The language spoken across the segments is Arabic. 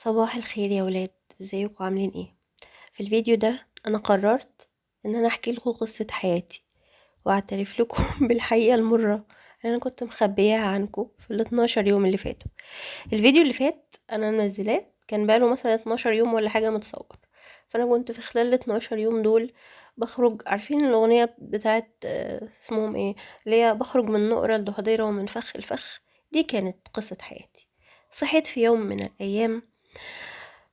صباح الخير يا ولاد، ازيكم عاملين ايه؟ في الفيديو ده انا قررت ان انا احكي لكم قصة حياتي واعترف لكم بالحقيقة المرة اللي انا كنت مخبياها عنكم في ال 12 يوم اللي فاتوا. الفيديو اللي فات انا منزلاه كان بقاله مثلا 12 يوم ولا حاجة متصور، فانا كنت في خلال ال 12 يوم دول بخرج. عارفين الاغنية بتاعت اسمهم ايه، اللي هي بخرج من نقرة لضحضيرة ومن فخ الفخ؟ دي كانت قصة حياتي. صحيت في يوم من الايام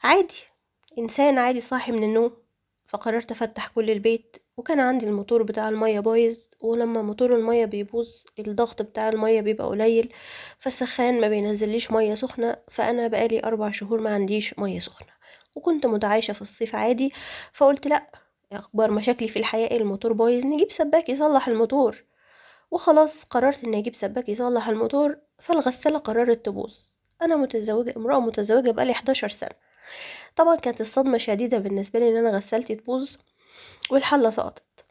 عادي، إنسان عادي صاحي من النوم، فقررت أفتح كل البيت. وكان عندي الموتور بتاع المية بايظ، ولما موتور المية بيبوظ الضغط بتاع المية بيبقى قليل، فالسخان ما بينزليش مية سخنة. فأنا بقالي 4 شهور ما عنديش مية سخنة، وكنت متعايشة في الصيف عادي. فقلت لأ، أكبر مشاكلي في الحياة الموتور بايظ، نجيب سباك يصلح الموتور. وخلاص قررت إني أجيب سباك يصلح الموتور. فالغسالة قررت تبوظ. أنا متزوجة، امرأة متزوجة بقالي 11 سنة. طبعا كانت الصدمة شديدة بالنسبة لي ان انا غسالتي تبوظ والحلة سقطت.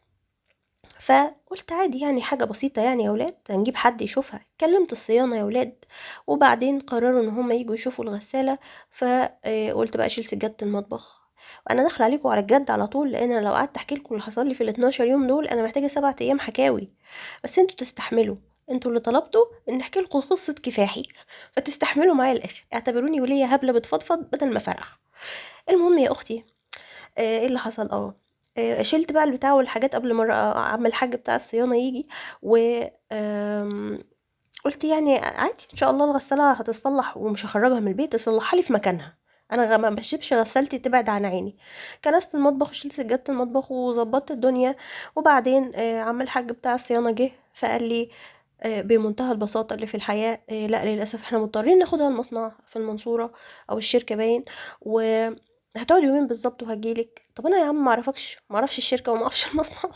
فقلت عادي، يعني حاجة بسيطة يعني يا ولاد، هنجيب حد يشوفها. كلمت الصيانة يا ولاد، وبعدين قرروا ان هم يجوا يشوفوا الغسالة. فقلت بقى اشيل سجادة المطبخ. وانا داخله عليكم على الجد على طول، لان أنا لو قعدت احكي لكم اللي حصل لي في ال 12 يوم دول انا محتاجه 7 ايام حكاوي. بس انتوا تستحملوا، انتوا اللي طلبتوا ان احكي لكم قصه كفاحي، فتستحملوا معايا الاخر. اعتبروني ولية هبله بتفضفض بدل ما فرح. المهم يا اختي، ايه اللي حصل؟ شلت بقى البتاع والحاجات قبل ما عم الحاج بتاع الصيانه يجي. و قلت يعني عادي ان شاء الله الغساله هتتصلح، ومش هخرجها من البيت، تصلحها لي في مكانها. انا ما بسيبش غسالتي تبعد عن عيني. كنست المطبخ وشلت سجاده المطبخ وظبطت الدنيا. وبعدين عم الحاج بتاع الصيانه جه فقال لي بمنتهى البساطة اللي في الحياة، لا للأسف احنا مضطرين ناخدها المصنع في المنصورة أو الشركة باين، وهتقعد يومين بالظبط وهجيلك. طب أنا يا عم معرفش الشركة ومعرفش المصنع.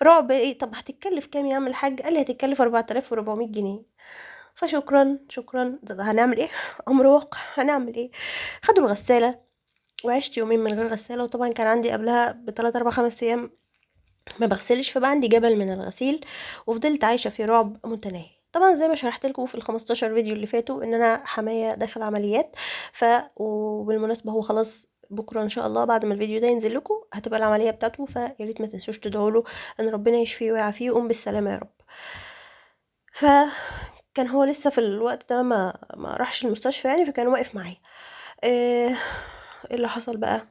رعب ايه؟ طب هتتكلف كام يا عم الحاج؟ قال لي هتتكلف 4400 جنيه. فشكرا شكرا، ده هنعمل ايه؟ أمر واقع، هنعمل ايه؟ خدوا الغسالة وعشت يومين من غير غسالة. وطبعا كان عندي قبلها بتلات أربع 5 أيام ما بغسلش، فبقى عندي جبل من الغسيل. وفضلت عايشة في رعب متناهي. طبعا زي ما شرحت لكم في ال 15 فيديو اللي فاتوا ان انا حماية داخل عمليات. وبالمناسبة هو خلاص بكره ان شاء الله بعد ما الفيديو ده ينزل لكم هتبقى العمليه بتاعته، فيا ريت ما تنسوش تدعوا له ان ربنا يشفيه ويعافيه ويقوم بالسلامه يا رب. فكان هو لسه في الوقت ده ما راحش المستشفى يعني، فكان واقف معايا. ايه اللي حصل بقى؟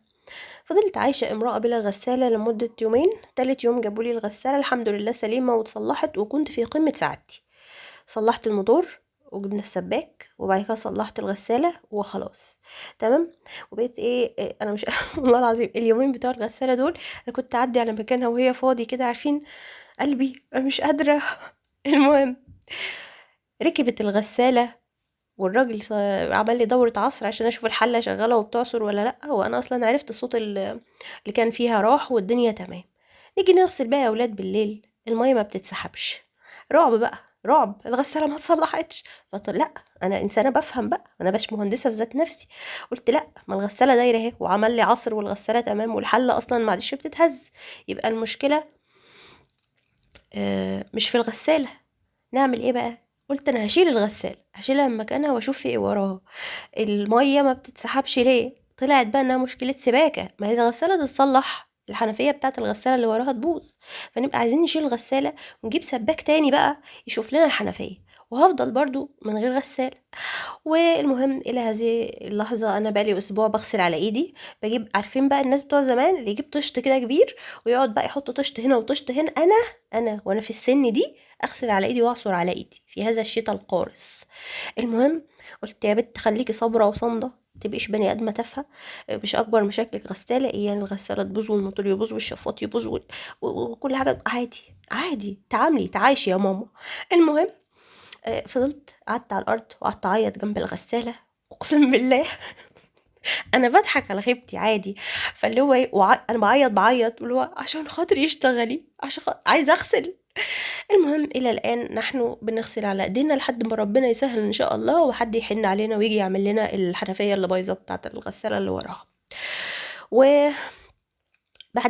فضلت عايشة امرأة بلا غسالة لمدة يومين. تالت يوم جابولي الغسالة الحمد لله سليمة واتصلحت، وكنت في قمة سعادتي. صلحت الموتور وجبنا السباك، وبعد كده صلحت الغسالة وخلاص تمام. وبقيت انا مش والله العظيم اليومين بتوع الغسالة دول انا كنت اعدي على مكانها وهي فاضي كده، عارفين قلبي أنا مش قادرة. المهم ركبت الغسالة، والراجل عمل لي دورة عصر عشان اشوف الحلة شغالة وبتعصر ولا لأ، وانا اصلا عرفت الصوت اللي كان فيها راح والدنيا تمام. نيجي نغسل بقى يا اولاد بالليل، المية ما بتتسحبش. رعب بقى، رعب، الغسالة ما اتصلحتش. لا، انا انسانة بفهم بقى، انا باش مهندسة في ذات نفسي. قلت لا، ما الغسالة دايرة اهي وعمل لي عصر والغسالة تمام والحلة اصلا معلش بتتهز، يبقى المشكلة مش في الغسالة. نعمل ايه بقى؟ قلت انا هشيل الغسالة، هشيلها من مكانها واشوف في ايه وراها. المية ما بتتسحبش ليه؟ طلعت بقى انها مشكلة سباكة. ما هي الغسالة تتصلح، الحنفية بتاعة الغسالة اللي وراها تبوظ، فنبقى عايزين نشيل الغسالة ونجيب سباك تاني بقى يشوف لنا الحنفية، وهفضل برضو من غير غسالة. والمهم الى هذه اللحظة انا بقالي اسبوع بغسل على ايدي. بجيب، عارفين بقى الناس بتوع زمان اللي يجيب طشت كده كبير ويقعد بقى يحط طشت هنا وطشت هنا، انا وانا في السن دي اغسل على ايدي واعصر على ايدي في هذا الشتاء القارس. المهم قلت يا بنت خليكي صابره وصامده، متبقيش بني ادمه تافهه. مش اكبر مشاكلك غساله ايه يعني؟ الغساله تبوظ والموتور يبوظ والشفاط يبوظ وكل حاجه عادي عادي، تعاملي تعايشي يا ماما. المهم فضلت قعدت على الارض وقعدت اعيط جنب الغساله. اقسم بالله انا بضحك على خيبتي عادي. فاللي هو ايه انا بعيط اللي هو عشان خاطري يشتغلي، عشان عايزه اغسل. المهم الى الان نحن بنغسل على ايدينا لحد ما ربنا يسهل ان شاء الله، وحد يحن علينا ويجي يعمل لنا الحنفيه اللي بايظه بتاعه الغساله اللي وراها. وبعد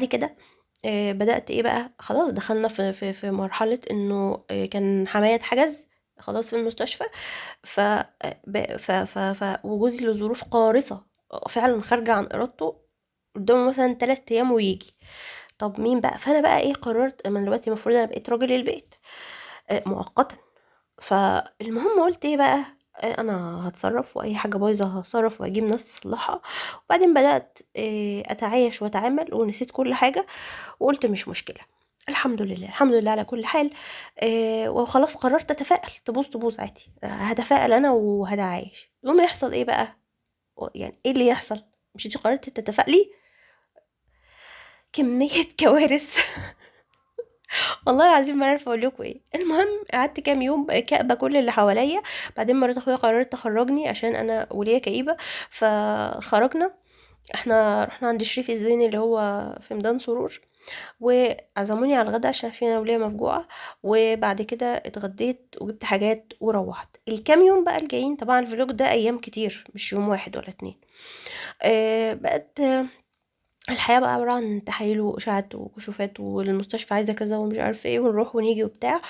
كده بدات ايه بقى، خلاص دخلنا في مرحله انه كان حماية اتحجز خلاص في المستشفى. وجوزي لظروف قارصه فعلا خارجة عن ارادته، قدامه مثلا 3 ايام ويجي. طب مين بقى؟ فانا بقى ايه، قررت من دلوقتي المفروض انا بقيت راجل البيت مؤقتا. فالمهم قلت ايه بقى، انا هتصرف، واي حاجه بايظه هتصرف واجيب ناس تصلحها. وبعدين بدات اتعايش واتعامل ونسيت كل حاجه، وقلت مش مشكله، الحمد لله الحمد لله على كل حال. وخلاص قررت اتفائل، تبوظ تبوظ عادي، هتفائل انا وهتعايش. يوم يحصل ايه بقى، يعني ايه اللي يحصل؟ مش انتي قررتي تتفائلي؟ كميه كوارث. والله العظيم ما عارفه اقول لكم ايه. المهم قعدت كام يوم كأبة كل اللي حواليا. بعدين مرات اخويا قررت تخرجني عشان انا وليا كئيبه، فخرجنا. احنا رحنا عند شريف الزين اللي هو في ميدان سرور، وعزموني على الغدا عشان فينا وليا مفجوعه. وبعد كده اتغديت وجبت حاجات وروحت. الكام يوم بقى الجايين، طبعا الفلوج ده ايام كتير مش يوم واحد ولا اتنين. بقت الحياة بقى عبارة عن تحاليل وإشاعات وكشوفات، والمستشفى عايزة كذا ومش عارفة ايه، ونروح ونيجي وبتاع.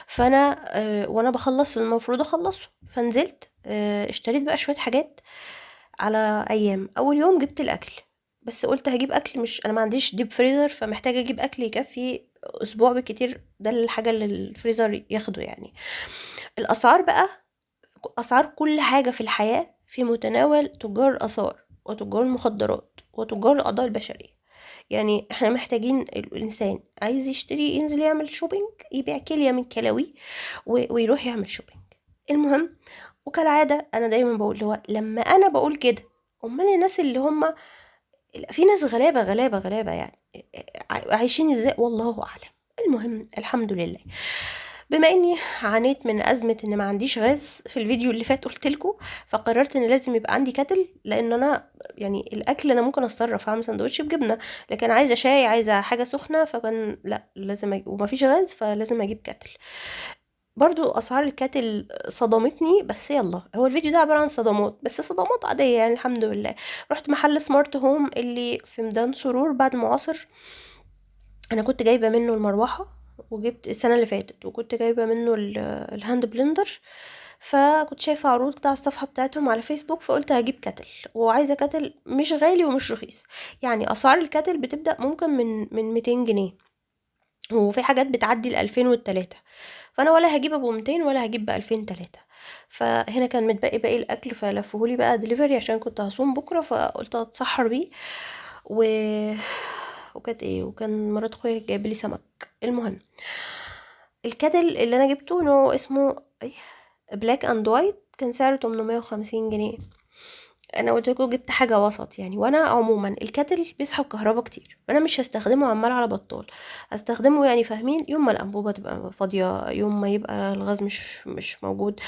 فأنا وأنا بخلص المفروض أخلصه، فنزلت اشتريت بقى شوية حاجات على أيام. أول يوم جبت الأكل، بس قلت هجيب أكل، مش أنا ما عنديش ديب فريزر، فمحتاجة أجيب أكل يكفي أسبوع بالكتير، ده الحاجة اللي الفريزر ياخده يعني. الأسعار بقى، أسعار كل حاجة في الحياة في متناول تجار الآثار وتجار المخدرات وتجار الأعضاء البشرية. يعني احنا محتاجين، الإنسان عايز يشتري ينزل يعمل شوبينج، يبيع كلية من كلاوي ويروح يعمل شوبينج. المهم، وكالعادة أنا دايما بقول هو لما أنا بقول كده، أمال الناس اللي هم، في ناس غلابة غلابة غلابة يعني عايشين ازاي؟ والله أعلم. المهم الحمد لله، بما اني عانيت من ازمه ان ما عنديش غاز في الفيديو اللي فات قلت لكم، فقررت ان لازم يبقى عندي كاتل. لان انا يعني الاكل انا ممكن اتصرف اعمل سندوتش بجبنه، لكن عايزه شاي، عايزه حاجه سخنه، فكان لا لازم ومفيش غاز فلازم اجيب كاتل. برضو اسعار الكاتل صدمتني، بس يلا هو الفيديو ده عباره عن صدمات، بس صدمات عاديه يعني الحمد لله. رحت محل سمارت هوم اللي في ميدان سرور بعد معاصر. انا كنت جايبه منه المروحه، وجبت السنه اللي فاتت، وكنت جايبه منه الهاند بلندر. فكنت شايفه عروض بتاع الصفحه بتاعتهم على فيسبوك، فقلت هجيب كاتل، وعايزه كاتل مش غالي ومش رخيص. يعني اسعار الكاتل بتبدا ممكن من 200 جنيه، وفي حاجات بتعدي ال2000 وال3. فانا ولا هجيب ابو 200 ولا هجيب ب2000 3. فهنا كان متبقي باقي الاكل، فلفهولي بقى دليفري عشان كنت هصوم بكره، فقلت اتسحر بيه. و وكانت ايه، وكان مرات اخويا جايب لي سمك. المهم الكاتل اللي انا جبته نوعه اسمه ايه، بلاك اند وايت، كان سعره 850 جنيه. انا قلت لكم جبت حاجه وسط يعني. وانا عموما الكاتل بيسحب كهربا كتير، فانا مش هستخدمه عمال على بطال، هستخدمه يعني فاهمين، يوم ما الانبوبه تبقى فاضيه، يوم ما يبقى الغاز مش موجود،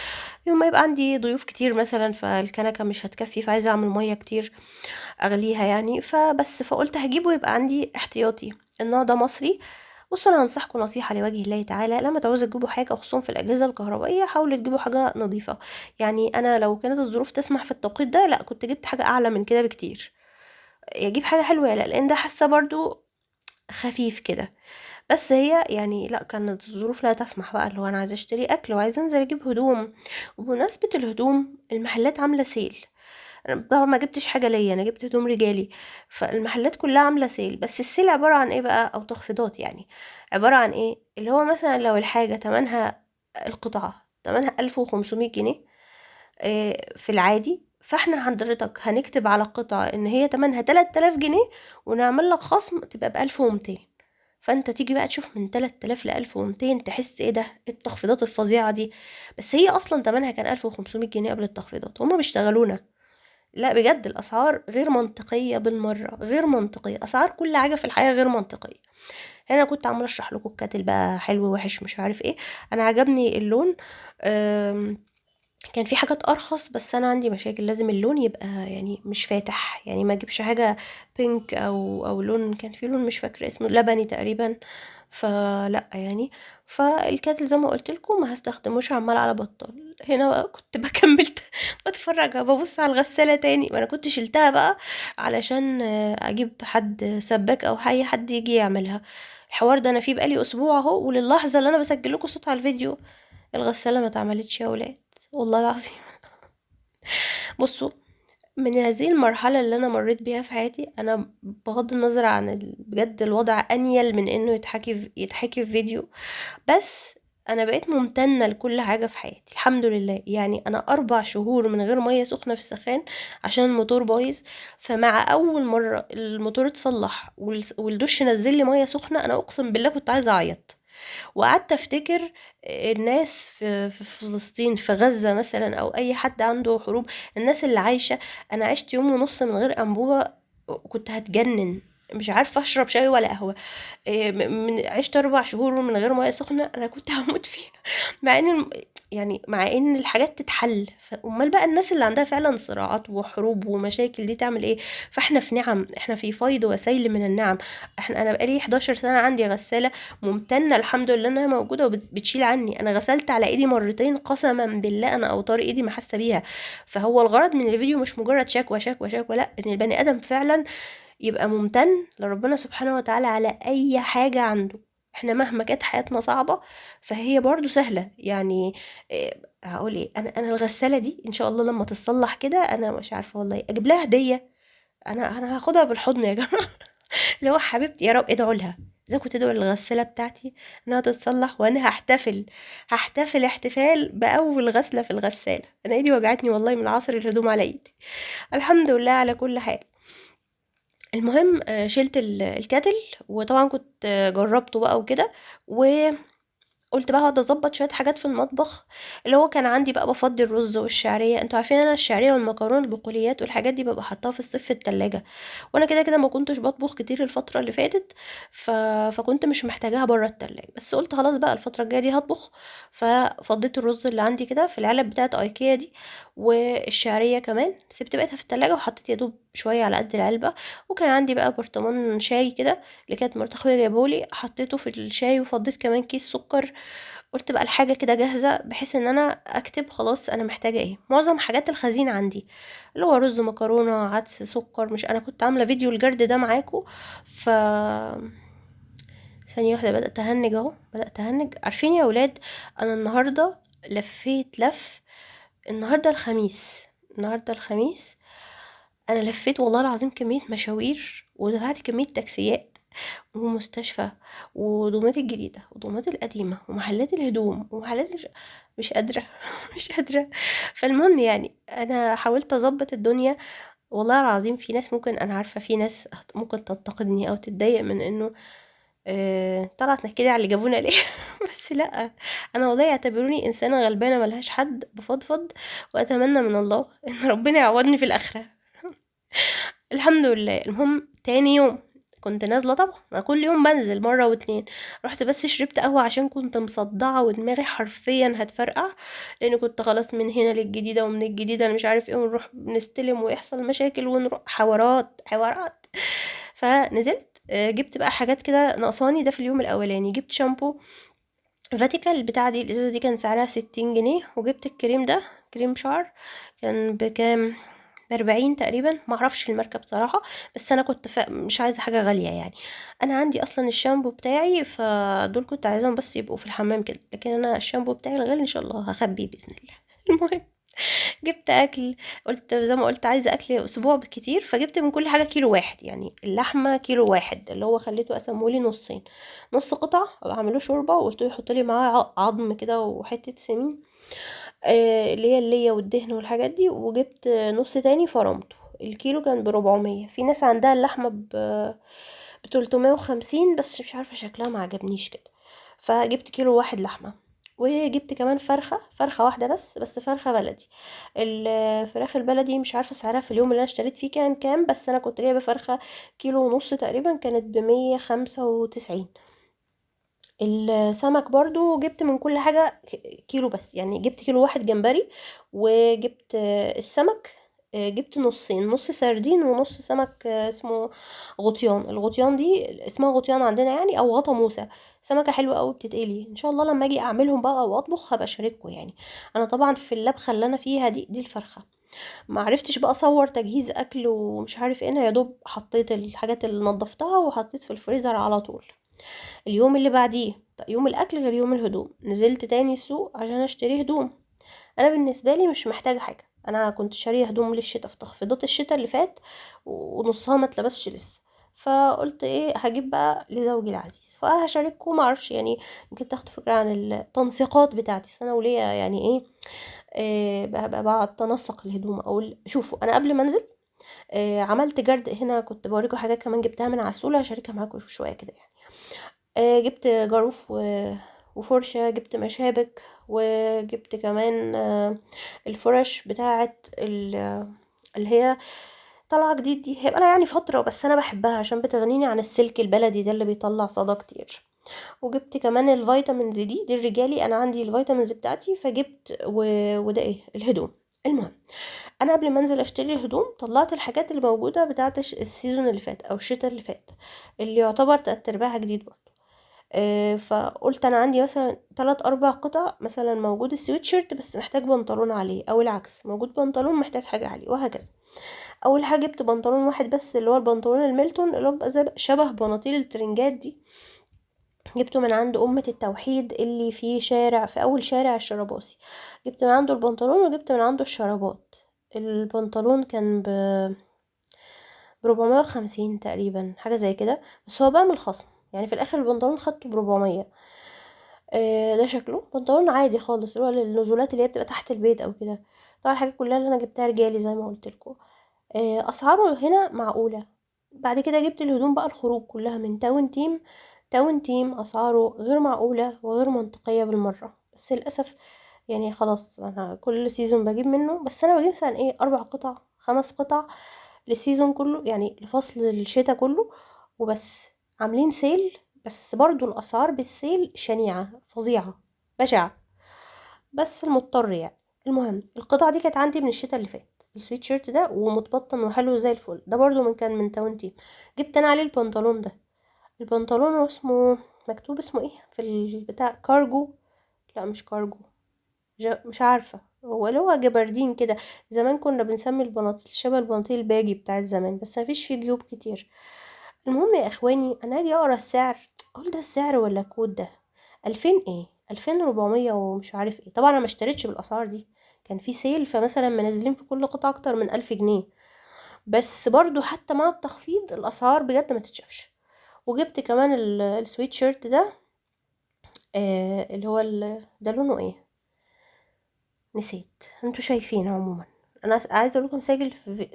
يوم ما يبقى عندي ضيوف كتير مثلا فالكنكه مش هتكفي، فعايزه اعمل ميه كتير اغليها يعني. فبس فقلت هجيبه يبقى عندي احتياطي. النوع ده مصري. بصوا انا هنصحكم نصيحه لوجه الله تعالى، لما تعوزوا تجيبوا حاجه خصوصا في الاجهزه الكهربائيه، حاولوا تجيبوا حاجه نظيفه. يعني انا لو كانت الظروف تسمح في التوقيت ده، لا كنت جبت حاجه اعلى من كده بكتير. يجيب حاجه حلوه يا لا، لان ده حاسه برضو خفيف كده. بس هي يعني لا، كانت الظروف لا تسمح بقى، اللي هو انا عايزه اشتري اكل وعايزه انزل اجيب هدوم. وبمناسبه الهدوم، المحلات عامله سيل. انا طبعا ما جبتش حاجه ليا، انا جبت هدوم رجالي. فالمحلات كلها عامله سيل، بس السيل عباره عن ايه بقى، او تخفيضات يعني. عباره عن ايه، اللي هو مثلا لو الحاجه تمنها، القطعه تمنها 1500 جنيه في العادي، فاحنا حضرتك هنكتب على القطعه ان هي تمنها 3000 جنيه، ونعمل لك خصم تبقى ب1200. فانت تيجي بقى تشوف من 3000 ل 1200، تحس ايه ده، إيه التخفيضات الفظيعه دي؟ بس هي اصلا تمنها كان 1500 جنيه قبل التخفيضات، هما بيشتغلونا. لا بجد الاسعار غير منطقيه بالمره، غير منطقيه، اسعار كل حاجه في الحياه غير منطقيه. هنا كنت عماله اشرح لكم الكاتل بقى حلو وحش مش عارف ايه. انا عجبني اللون. كان في حاجات ارخص، بس انا عندي مشاكل، لازم اللون يبقى يعني مش فاتح، يعني ما اجيبش حاجه بينك او لون، كان في لون مش فاكره اسمه، لبني تقريبا. فلا يعني. فالكاتل زي ما قلت لكم ما هستخدموش عمال على بطال. هنا بقى كنت بكمل بتفرج ببص على الغساله تاني، وانا كنت شلتها بقى علشان اجيب حد سباك او اي حد يجي يعملها. الحوار ده انا فيه بقالي اسبوع اهو، وللحظه اللي انا بسجل لكم صوت على الفيديو الغساله ما اتعملتش يا ولاد، والله العظيم. بصوا من هذه المرحلة اللي أنا مريت بيها في حياتي، أنا بغض النظر عن بجد الوضع أنيل من إنه يتحكي في فيديو، بس أنا بقيت ممتنة لكل حاجة في حياتي الحمد لله. يعني أنا 4 شهور من غير مية سخنة في السخان عشان الموتور بايظ، فمع أول مرة الموتور اتصلح والدش نزل لي مية سخنة، أنا أقسم بالله كنت عايزة أعيط. وقعدت افتكر الناس في فلسطين، في غزة مثلا، او اي حد عنده حروب، الناس اللي عايشة. انا عشت يوم ونص من غير انبوبة، كنت هتجنن، مش عارفة اشرب شاي ولا قهوة. عشت 4 شهور من غير مياه سخنة، انا كنت هموت فيها. مع ان يعني مع ان الحاجات تتحل، امال بقى الناس اللي عندها فعلا صراعات وحروب ومشاكل دي تعمل ايه؟ فاحنا في نعم، احنا في فيض وسيل من النعم. انا بقالي 11 سنة عندي غسالة، ممتنة الحمد لله انها موجودة وبتشيل عني. انا غسلت على ايدي مرتين قسما بالله، انا اوتار ايدي ما حاسة بيها. فهو الغرض من الفيديو مش مجرد شكوى شكوى شكوى، لا، ان البني ادم فعلا يبقى ممتن لربنا سبحانه وتعالى على اي حاجة عنده. احنا مهما كانت حياتنا صعبة فهي برضو سهلة يعني. هقول ايه، انا الغسالة دي ان شاء الله لما تصلح كده، انا مش عارفة والله اجيب لها هدية. انا هاخدها بالحضن يا جماعة. اللي هو حبيبتي يا رب ادعوا لها، اذا كنت ادعوا للغسالة بتاعتي انها تتصلح، وانا هحتفل احتفال باول غسلة في الغسالة. انا ايدي وجعتني والله من عصر الهدوم على ايدي. الحمد لله على كل حال. المهم شِلت الكاتل، وطبعًا كنت جرّبته بقى وكده، قُلت بقى هاقعد أضبّط شوية حاجات في المطبخ، اللي هو كان عندي بقى بافضّي الرز والشعرية. أنتم عارفين أنا الشعرية والمكرونة البقوليات والحاجات دي بابقى حاطاها في الصيف في التلاجة، وأنا كده ما كنتش باطبخ كتير الفترة اللي فاتت، فكنت مش محتاجاها برّه التلاجة. بس قُلت خلاص بقى الفترة الجاية دي هاطبخ، ففضّيت الرز اللي عندي كده في العلب بتاعة IKEA دي، والشعرية كمان سِبت بقيتها في التلاجة، وحطيت يا دوب شوية على قد العلبة. وكان عندي بقى برطمان شاي كده اللي كانت مرات أخويا جايباه لي، حطيته في الشاي، وفضّيت كمان كيس سُكّر. قُلت بقى الحاجة كده جاهزة، بحيث إن أنا أكتب خلاص أنا محتاجة إيه. معظم حاجات الخزين عندي، اللي هو رز، مكرونة، عدس، سكر. مش أنا كنت عاملة فيديو الجرد ده معاكم، ف ثانية واحدة، بدأت أهنّج أهو، بدأت أهنّج. عارفين يا ولاد، أنا النهارده لفيت النهارده الخميس، أنا لفيت والله العظيم كمية مشاوير، ودفعت كمية تاكسيات، ومستشفى، ودومات الجديدة ودومات القديمة، ومحلات الهدوم ومحلات مش قادرة. مش قادرة. فالمهم يعني أنا حاولت أضبط الدنيا. والله العظيم في ناس، ممكن أنا عارفة في ناس ممكن تنتقدني أو تتضايق من إنه طلعت نكدي على اللي جابونا ليه. بس لأ، أنا والله يعتبروني إنسانة غلبانة ملهاش حد، بفضفض وأتمنى من الله إن ربنا يعوضني في الآخرة. الحمد لله. المهم تاني يوم كنت نازلة، طبعا أنا كل يوم بنزل مرة واتنين، رحت بس شربت قهوة عشان كنت مصدعة ودماغي حرفيا هتفرقع، لأن كنت خلاص من هنا للجديدة ومن الجديدة أنا مش عارف ايه، ونروح نستلم ويحصل مشاكل ونروح حوارات حوارات. فنزلت جبت بقى حاجات كده ناقصاني. ده في اليوم الأولاني جبت شامبو فاتيكا، البتاعة دي الإزازة دي كان سعرها 60 جنيه. وجبت الكريم ده، كريم شعر، كان بكام؟ ب40 تقريبا، معرفش الماركة بصراحة. بس أنا كنت مش عايزة حاجة غالية يعني. أنا عندي أصلا الشامبو بتاعي، فدول كنت عايزاهم بس يبقوا في الحمام كده، لكن أنا الشامبو بتاعي الغالي إن شاء الله هخبيه بإذن الله. المهم جبت اكل، قلت زي ما قلت عايزه اكل اسبوع بالكتير، فجبت من كل حاجه كيلو واحد. يعني اللحمه كيلو واحد، اللي هو خليته اقسمه لي نصين، نص قطع اعمله شوربه، وقلت له يحط لي معاه عظم كده وحته سمين، اللي هي اللية والدهن والحاجات دي. وجبت نص تاني فرمته. الكيلو كان ب400. في ناس عندها اللحمه ب350، بس مش عارفه شكلها ما عجبنيش كده، فجبت كيلو واحد لحمه. وجبت كمان فرخة واحدة بس فرخة بلدي. الفراخ البلدي مش عارفة سعرها في اليوم اللي انا اشتريت فيه كان كام، بس انا كنت جايبة فرخة كيلو ونص تقريبا، كانت ب195. السمك برضو جبت من كل حاجة كيلو بس، يعني جبت كيلو واحد جمبري، وجبت السمك جبت نصين، نص سردين ونص سمك اسمه غطيان. الغطيان دي اسمها غطيان عندنا يعني، او غطا موسى. سمكة حلوة قوي بتتقلي. ان شاء الله لما اجي اعملهم بقى او اطبخ هبقى اشارككم يعني. انا طبعا في اللبخة اللي انا فيها دي الفرخة، ما عرفتش بقى اصور تجهيز اكل ومش عارف ايه. انا يا دوب حطيت الحاجات اللي نضفتها وحطيت في الفريزر على طول. اليوم اللي بعديه، يوم الاكل غير يوم الهدوم، نزلت تاني السوق عشان اشتري هدوم. انا بالنسبه لي مش محتاجه حاجه، انا كنت شاريه هدوم للشتاء في تخفيضات الشتاء اللي فات، ونصها ما اتلبسش لسه. فقلت ايه، هجيب بقى لزوجي العزيز فهشارككم، معرفش يعني يمكن تاخدوا فكره عن التنسيقات بتاعتي سنه وليه يعني ايه. بقى بقعد تنسق الهدوم. اقول شوفوا، انا قبل ما انزل عملت جرد هنا، كنت بوريكم حاجات كمان جبتها من عسولة هشاركها معاكم شويه كده يعني. جبت جاروف وفرشة، جبت مشابك، وجبت كمان الفرش بتاعة اللي هي طالعة جديد دي، هيبقى لها يعني فترة بس أنا بحبها عشان بتغنيني عن السلك البلدي ده اللي بيطلع صدى كتير. وجبت كمان الفيتامينز دي الرجالي، أنا عندي الفيتامينز بتاعتي فجبت وده ايه الهدوم. المهم، انا قبل ما انزل اشتري الهدوم طلعت الحاجات اللي موجوده بتاعه السيزون اللي فات او الشتاء اللي فات، اللي يعتبر تلات ارباعها جديد برضه. فقلت انا عندي مثلا 3 4 قطع، مثلا موجود السويتشيرت بس محتاج بنطلون عليه، او العكس موجود بنطلون محتاج حاجه عليه، وهكذا. اول حاجه جبت بنطلون واحد بس، اللي هو البنطلون الميلتون، اللي هو بيبقى شبه بناطيل الترنجات دي. جبته من عند أمة التوحيد اللي في أول شارع الشراباسي. جبت من عنده البنطلون وجبت من عنده الشرابات. البنطلون كان ب450 تقريبا، حاجة زي كده، بس هو بقى من الخصم يعني. في الآخر البنطلون خدته ب400. ده شكله بنطلون عادي خالص، اللي هو النزولات اللي هي بتبقى تحت البيت أو كده. طبعا الحاجات كلها اللي أنا جبتها رجالي زي ما قلت لكم. أسعاره هنا معقولة. بعد كده جبت الهدوم بقى الخروج كلها من تاون تيم. تاون تيم أسعاره غير معقولة وغير منطقية بالمرة، بس للأسف يعني خلاص أنا كل سيزون بجيب منه، بس أنا بجيب مثلا ايه 4 قطع 5 قطع للسيزون كله، يعني لفصل الشتاء كله وبس. عاملين سيل، بس برضو الأسعار بالسيل شنيعة فظيعة بشعة، بس المضطر يعني. المهم، القطعة دي كانت عندي من الشتاء اللي فات. السويت شيرت ده ومتبطن وحلو زي الفل، ده برضو كان من تاون تيم. جبت انا عليه البنطلون ده. البنطلون اسمه مكتوب اسمه ايه في البتاع، كارجو. لا مش كارجو، مش عارفة، هو اللي هو جبردين كده. زمان كنا بنسمي البناطيل شبه البناطيل الباجي بتاعت زمان، بس مفيش فيه جيوب كتير. المهم يا اخواني، انا اجي اقرا السعر، اقول ده السعر ولا الكود ده؟ 2000 ايه، 2400 ومش عارف ايه. طبعا انا ما اشتريتش بالاسعار دي، كان في سيل فمثلا منزلين في كل قطعه اكتر من 1000 جنيه، بس برضو حتى مع التخفيض الاسعار بجد ما تتشافش. وجبت كمان السويت شيرت ده، اللي هو ده لونه ايه، نسيت. انتوا شايفين عموما، انا عايزه اقول لكم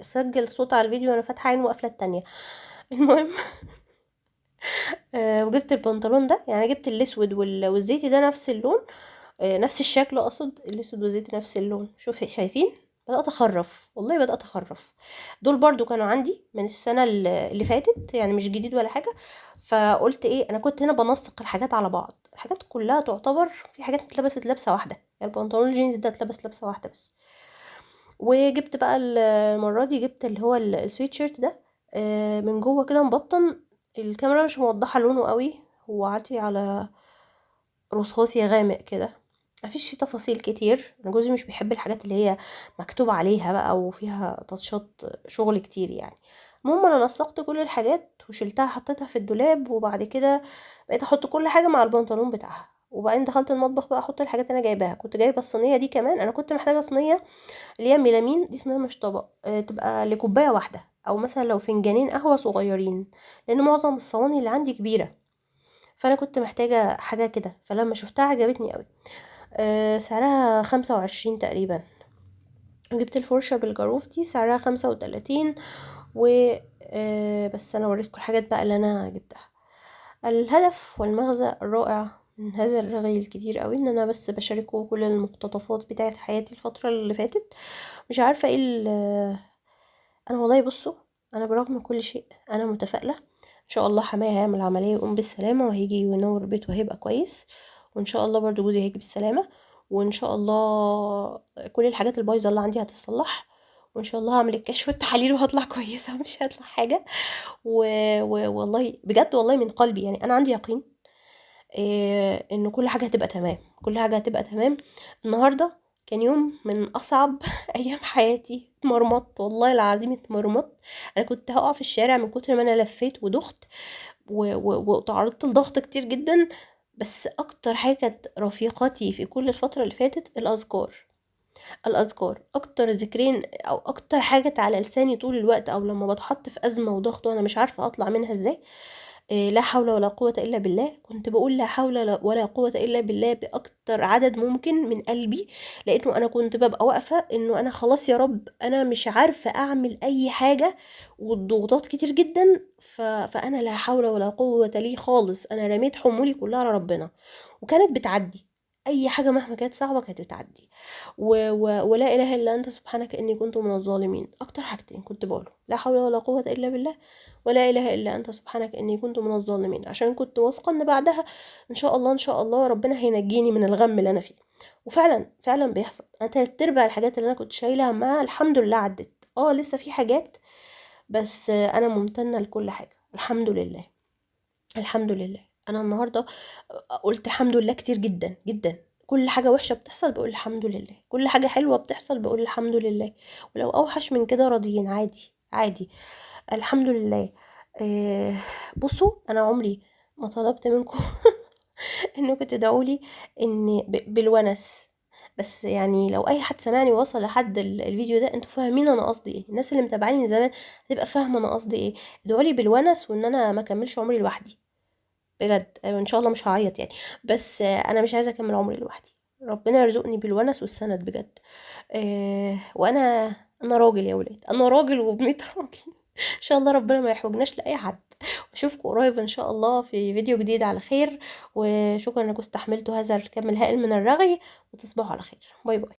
سجل صوت على الفيديو وانا فاتحه عين وقافله التانية. المهم، وجبت البنطلون ده، يعني جبت الاسود والزيتي ده نفس اللون، نفس الشكل، اقصد الاسود والزيتي نفس اللون. شوف شايفين، بدات اخرف والله، بدات اخرف. دول برضو كانوا عندي من السنه اللي فاتت، يعني مش جديد ولا حاجه. فقلت ايه، انا كنت هنا بنسق الحاجات على بعض، الحاجات كلها تعتبر في حاجات اتلبست لبسه واحده، يعني البنطلون الجينز ده اتلبس لبسه واحده بس. وجبت بقى المره دي جبت اللي هو السويت شيرت ده، من جوه كده مبطن. الكاميرا مش موضحه لونه قوي، هو عاتي على رصاصي غامق كده، مفيش فيه تفاصيل كتير. انا جوزي مش بيحب الحاجات اللي هي مكتوب عليها بقى وفيها تاتشات شغل كتير يعني. المهم انا نسقت كل الحاجات وشلتها حطيتها في الدولاب، وبعد كده بقيت احط كل حاجه مع البنطلون بتاعها. وبعدين دخلت المطبخ بقى احط الحاجات اللي انا جايباها. كنت جايبه الصينيه دي كمان، انا كنت محتاجه صينيه اللي هي ميلامين دي، صينيه مش طبق، تبقى لكوبايه واحده، او مثلا لو فنجانين قهوه صغيرين، لان معظم الصواني اللي عندي كبيره. فانا كنت محتاجه حاجه كده، فلما شفتها عجبتني قوي. سعرها 25 تقريبا. جبت الفرشة بالجاروف دي سعرها 35. و بس انا وريتكم الحاجات بقى اللي انا جبتها. الهدف والمغزى الرائع من هذا الرغي الكتير قوي، ان انا بس بشاركه كل المقتطفات بتاعت حياتي الفترة اللي فاتت. مش عارفة ايه انا والله بصوا، انا برغم كل شيء انا متفائلة. ان شاء الله حماية هيعمل عملية ويقوم بالسلامة وهيجي وينور البيت وهيبقى كويس. وان شاء الله برضو جوزي هيجي بالسلامة. وان شاء الله كل الحاجات البايظة اللي عندي هتتصلح. وان شاء الله هعمل الكشف والتحاليل وهطلع كويسة، مش هطلع حاجة. والله بجد والله من قلبي يعني انا عندي يقين ان كل حاجة هتبقى تمام، كل حاجة هتبقى تمام. النهاردة كان يوم من اصعب ايام حياتي، اتمرمطت والله العظيم اتمرمطت. انا كنت هقع في الشارع من كتر ما انا لفيت ودخت وتعرضت لضغط كتير جدا. بس اكتر حاجة كانت رفيقتي في كل الفترة اللي فاتت الاذكار. الأذكار أكتر ذكرين أو أكتر حاجة على لساني طول الوقت، أو لما بتحط في أزمة وضغط وأنا مش عارفة أطلع منها إزاي. لا حول ولا قوة إلا بالله. كنت بقول لا حول ولا قوة إلا بالله بأكتر عدد ممكن من قلبي، لأنه أنا كنت ببقى واقفة إنه أنا خلاص يا رب أنا مش عارفة أعمل أي حاجة، والضغوطات كتير جدا. فأنا لا حول ولا قوة لي خالص، أنا رميت حمولي كلها على ربنا، وكانت بتعدي. أي حاجة مهما كانت صعبة كانت بتعدي. ولا إله إلا أنت سبحانك إني كنت من الظالمين. أكتر حاجتين كنت بقوله لا حول ولا قوة إلا بالله، ولا إله إلا أنت سبحانك إني كنت من الظالمين، عشان كنت واثقة إن بعدها إن شاء الله إن شاء الله ربنا هينجيني من الغم اللي أنا فيه. وفعلا فعلا بيحصل. أنا تلات أرباع الحاجات اللي أنا كنت شايلة همها الحمد لله عدت. لسه في حاجات، بس أنا ممتنة لكل حاجة. الحمد لله. الحمد لله. أنا النهاردة قلت الحمد لله كتير جدا جدا. كل حاجة وحشة بتحصل بقول الحمد لله، كل حاجة حلوة بتحصل بقول الحمد لله، ولو أوحش من كده راضيين عادي عادي. الحمد لله. آه، بصوا انا عمري ما طلبت منكم انكم تدعوا لي ان بالونس. بس يعني لو اي حد سمعني ووصل لحد الفيديو ده، انتوا فاهمين انا قصدي ايه. الناس اللي متابعاني من زمان هتبقى فاهمه انا قصدي ايه. ادعوا لي بالونس، وان انا ما اكملش عمري لوحدي. بجد ان شاء الله مش هعيط يعني، بس انا مش عايزه اكمل عمري لوحدي. ربنا يرزقني بالونس والسند بجد. وانا راجل يا ولاد، انا راجل وبميت راجل. ان شاء الله ربنا ما يحوجناش لاي حد. واشوفكم قريب ان شاء الله في فيديو جديد على خير. وشكرا انكم استحملتوا هذا الكم الهائل من الرغي، وتصبحوا على خير. باي باي.